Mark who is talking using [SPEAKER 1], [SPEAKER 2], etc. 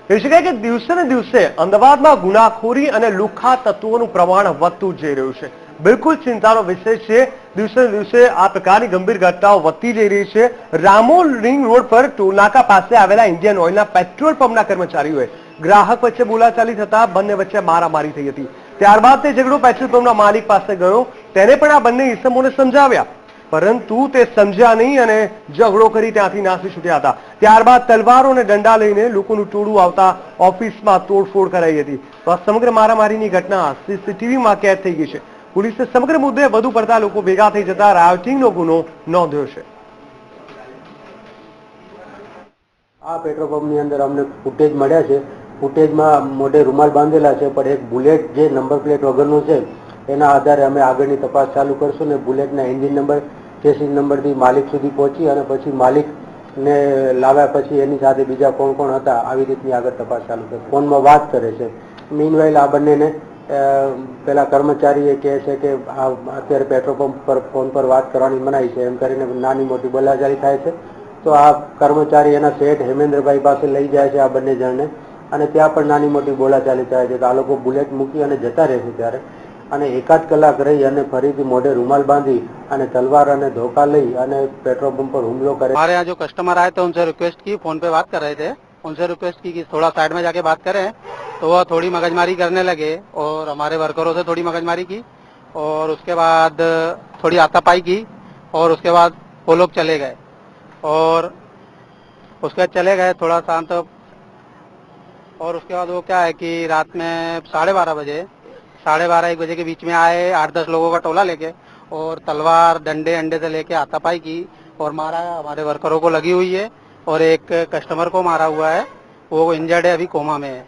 [SPEAKER 1] કહી શકાય કે દિવસે ને દિવસે અમદાવાદમાં ગુનાખોરી અને લુખ્ખા તત્વોનું પ્રમાણ વધતું જઈ રહ્યું છે। બિલકુલ ચિંતાનો વિષય છે। દિવસે ને દિવસે આ પ્રકારની ગંભીર ઘટનાઓ વધતી જઈ રહી છે। રામોલ રિંગ રોડ પર ટોલનાકા પાસે આવેલા ઇન્ડિયન ઓઇલના પેટ્રોલ પંપના કર્મચારીઓએ ગ્રાહક વચ્ચે બોલાચાલી થતા બંને વચ્ચે મારામારી થઈ હતી। ત્યારબાદ તે ઝઘડો પેટ્રોલ પંપના માલિક પાસે ગયો। તેને પણ આ બંને ઈસમોને સમજાવ્યા, પરંતુ તે સમજ્યા નહીં અને ઝઘડો કરી ત્યાંથી નાસી છૂટ્યા હતા। ત્યારબાદ તલવારો અને દંડા લઈને લોકોનું ટોળું આવતા ઓફિસમાં તોડફોડ કરાઈ હતી। તો આ સમગ્ર મારામારીની ઘટના સીસીટીવીમાં કેદ થઈ ગઈ છે। પોલીસે સમગ્ર મુદ્દે વધુ પડતા લોકો ભેગા થઈ જતા રાયોટિંગનો ગુનો નોંધ્યો છે।
[SPEAKER 2] આ પેટ્રોલ પંપની અંદર અમને ફૂટેજ મળ્યા છે। ફૂટેજમાં મોઢે રૂમાલ બાંધેલા છે, પણ એક બુલેટ જે નંબર પ્લેટ વગરનું છે એના આધારે અમે આગળની તપાસ ચાલુ કરશું ને બુલેટના એન્જિન નંબર, ચેસિસ નંબરથી માલિક સુધી પહોંચી અને પછી માલિકને લાવ્યા પછી એની સાથે બીજા કોણ કોણ હતા આવી રીતની આગળ તપાસ ચાલુ કરે, ફોનમાં વાત કરે છે। મીનવાઇલ આ બંનેને પેલા કર્મચારીએ કહે છે કે અત્યારે પેટ્રોલ પંપ પર ફોન પર વાત કરવાની મનાઈ છે, એમ કરીને નાની મોટી બોલાચાલી થાય છે। તો આ કર્મચારી એના શેઠ હેમેન્દ્રભાઈ પાસે લઈ જાય છે આ બંને જણને, અને ત્યાં પણ નાની મોટી બોલાચાલી થાય છે। તો આ લોકો બુલેટ મૂકી અને જતા રહે છે ત્યારે, અને એકાદ કલાક રહી અને ફરીથી મોઢે રૂમાલ બાંધી અને तलवार અને धोखा લઈ અને पेट्रोल पंप पर हुमलो करे।
[SPEAKER 3] हमारे यहाँ जो कस्टमर आए थे उनसे रिक्वेस्ट की, फोन पे बात कर रहे थे, उनसे रिक्वेस्ट की कि थोड़ा साइड में जाके बात करें, तो वह थोड़ी मगजमारी करने लगे और हमारे वर्करों से थोड़ी मगजमारी की और उसके बाद थोड़ी हाथापाई की और उसके बाद वो लोग चले गए और उसके बाद चले गए थोड़ा शांत। और उसके बाद वो क्या है कि रात में 12:30 1 बजे के बीच में आए 8-10 लोगों का टोला लेके और तलवार डंडे अंडे से लेके हाथापाई की और मारा। हमारे वर्करों को लगी हुई है और एक कस्टमर को मारा हुआ है, वो इंजर्ड है, अभी कोमा में है।